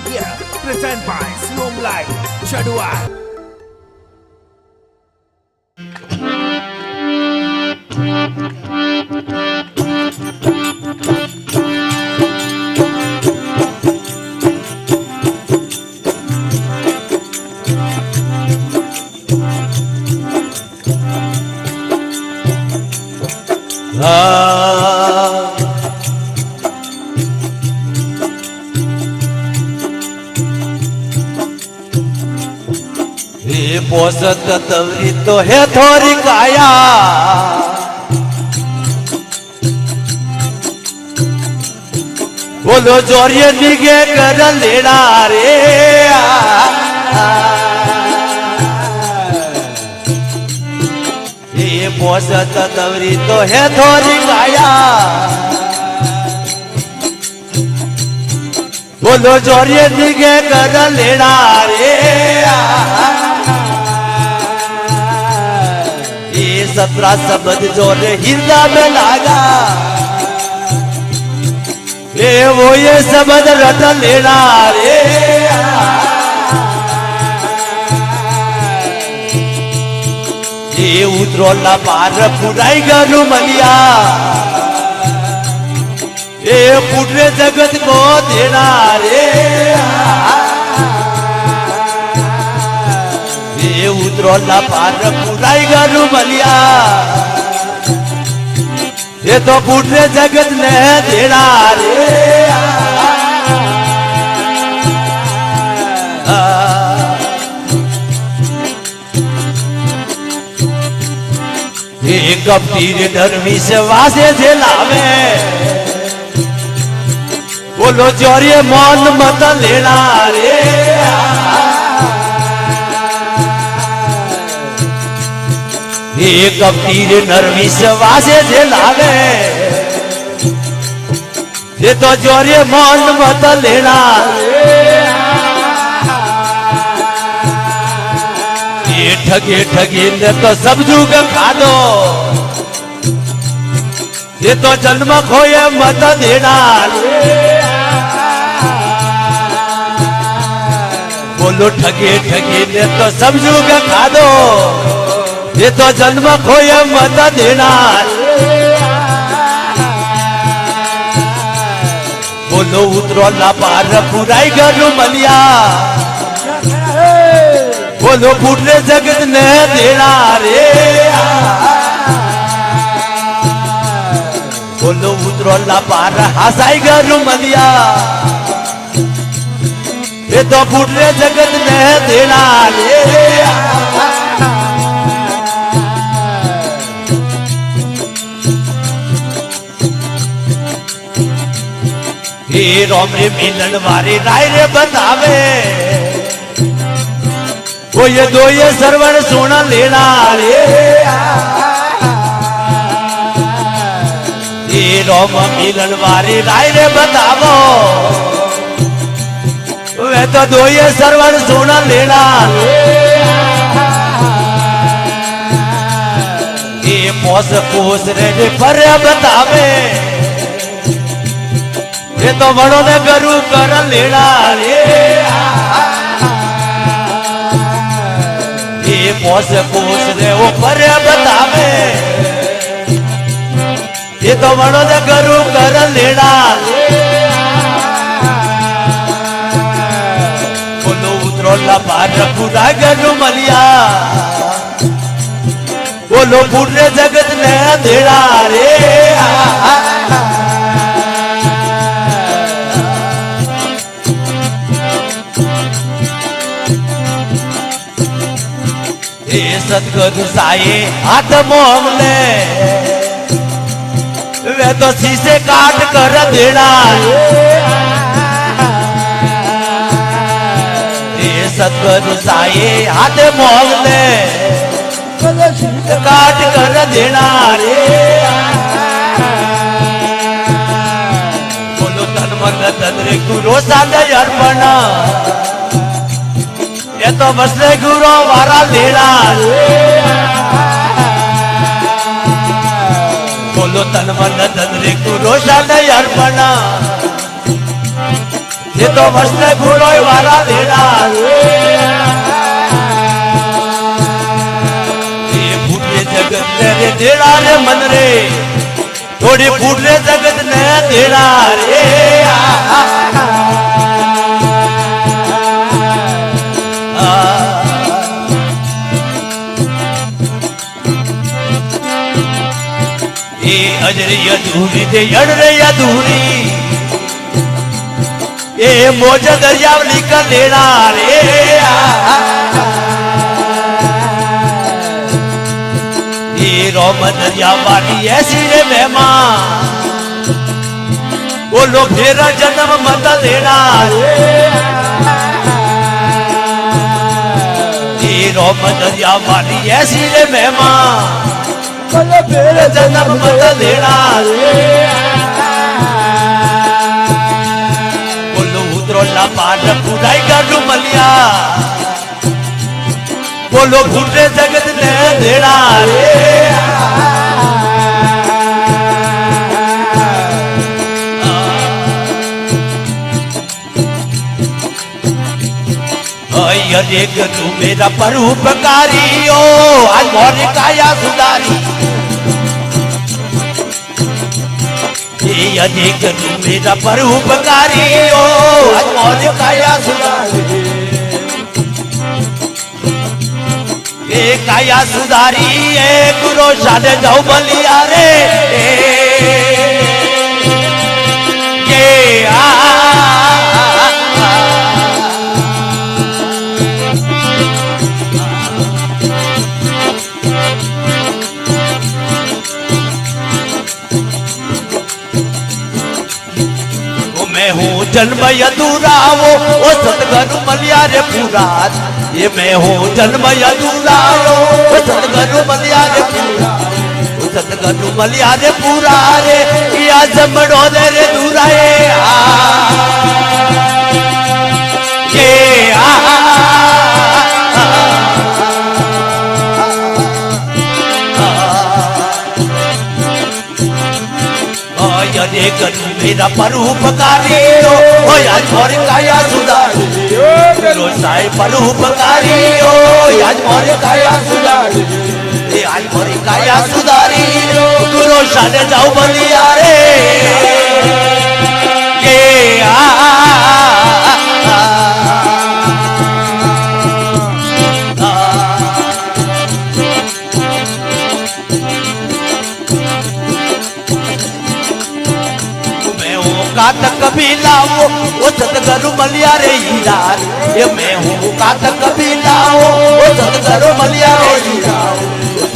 Yeah, present by Siom Light, Chadua. पोसत तवरी तो है थोड़ी काया बोलो जोरिए निगे कर लेना रे ये पोसत तवरी तो है थोड़ी काया बोलो जोरिए निगे कर लेना रे 17 शब्द जोरे हिंदा में लागा वो ये शब्द रट लेना रे ये उतरोला पार पुराई गरु मलिया ये पुटरे जगत को देना रे उतरोला पार पुराई गरु बलिया ये तो पुटरे जगत ने देना रे एक तीर धर्मी से वासे झेलावे बोलो जोरिए मौन मत लेना रे एक तीर नरमी से वासे झेलावे ये तो जोरे मौन मत लेना ये ठगे ठगे ने तो सब जुग खा दो ये तो जन्म खोए मत देना बोलो ठगे ठगे ने तो सब जुग खा दो ये तो जन्म खोए मत देना बोलो उतरोला पार पुराई गरु मलिया बोलो पुटरे जगत ने देना रे बोलो उतरोला पार हसाई गरु मलिया ये तो पुटरे जगत ने देना रे ये रोमरे मिलन वारी राय रे बतावे वो ये दो ये सरवर सोना लेना रे ये रोम मिलन वारी राय रे बतावो वे तो दो ये सरवर सोना लेना ये पोस पोस रे पर बतावे ये तो बड़ो ने गरु कर लेना रे ये पोस पोस रे वो पर बतावे ये तो बड़ो ने गरु कर लेना बोलो उतरोला पार पूरा गरु मलिया बोलो पूरे जगत ने देना रे सतगुरु साये हाथ मोहले वे तो शीशे काट कर देना ये सतगुरु साये हाथ मोहले काट कर देना रे बोलो तन मन तन रे गुरु साले अर्पण ये तो बसले गुरु वारा लेना बोलो तन मन धन रे गुरु शान अर्पण ये तो वस्त्र घोड़ो वाला देना ये फूटे जगत ने देना रे मन रे थोड़ी फूटे जगत ने देना रे ये अजरी अधूरी दे अड़ रे अधूरी ये मोज दरियावली का लेना रे ये रोम दरियावाली ऐसी रे मेहमान बोलो फिर जन्म मत लेना रे ये रोम दरियावाली ऐसी रे मेहमान बोलो फिर जन्म मत लेना रे ला पाट पुराई गाडू मलिया बोलो फूटे जगत ने देना रे देख तू मेरा परोपकारी ओ आज मोरी काया सुधारी ये देख तू मेरा परोपकारी ओ आज मोरी काया सुधारी ये काया सुधारी ए गुरु साधे जाऊ बलिया रे ये मैं हूँ जन्म अधूरा वो सतगुरु मलिया रे पूरा ये मैं हूँ जन्म अधूरा वो सतगुरु मलिया रे पूरा सतगुरु मलिया रे पूरा रे या जमड़ो दे रे दूरा ये देख मेरा परोपकारी ओ आज मोरे काया सुधारी गुरु साई परोपकारी ओ आज मोरे काया सुधारी आज मोरे काया सुधारी गुरु साने जाऊ बलिया रे ये कातक कबीला वो सतगुरु मलिया रे हीरा ये मैं हूँ कातक कबीला वो सतगुरु मलिया रे हीरा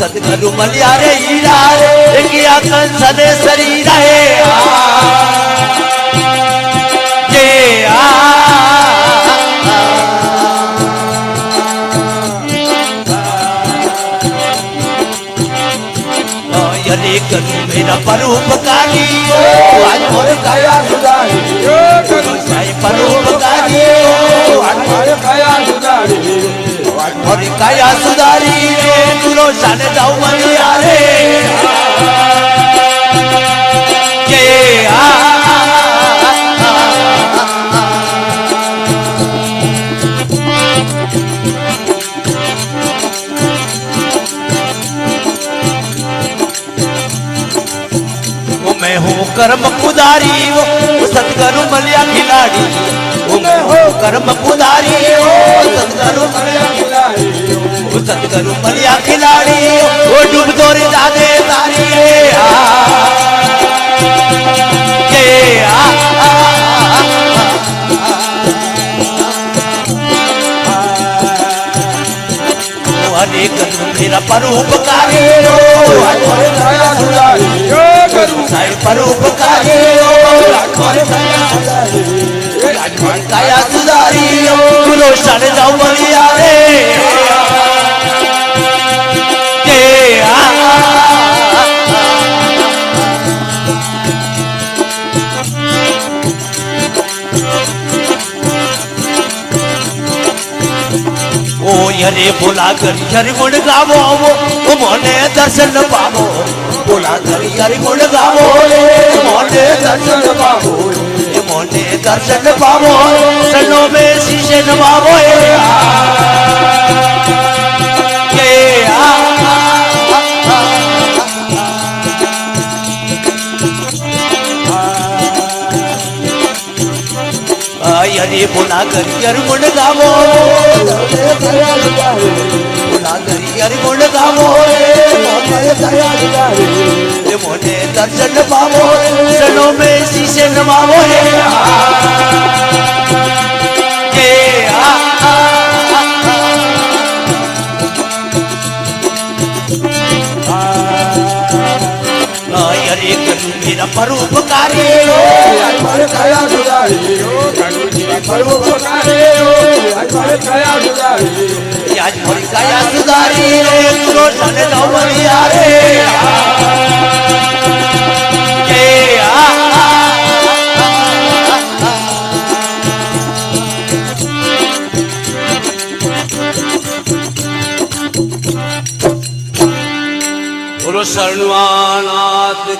सतगुरु मलिया रे हीरा किया कंस दे शरीर है ये देख मेरा परोपकारी आज मोरे काया सुधारी गुरु साई परोपकारी आज मोरे काया सुधारी आज मोरे काया सुधारी गुरु साने जाऊ मलिया रे ये मैं हूँ कर्म कुदारी वो सतगुरु मलिया खिलाड़ी वो मैं हूँ कर्म कुदारी वो सतगुरु मलिया खिलाड़ी वो सतगुरु मलिया खिलाड़ी वो डूब दौरी जादे तारी अनेक मेरा परोपकारी साई परोपकारी काया सुधारी गुरु साने जाऊ बलिया रे ओ यरे बोला कर हरि गुण गावो वो मोने दर्शन पावो बोला कर हरि गुण गावो मोने दर्शन पावो मोने दर्शन पावो चरणों में शीशे नवावो हरे बोला करियर गुण गावो बोला करियर गुण गावो मोने दर्शन पावो चरणों में शीशे नवावो हरे कनु मेरा परोपकारी आज मोरी काया सुधारी तुरो सन नवलिया रे बोलो शरणवानाथ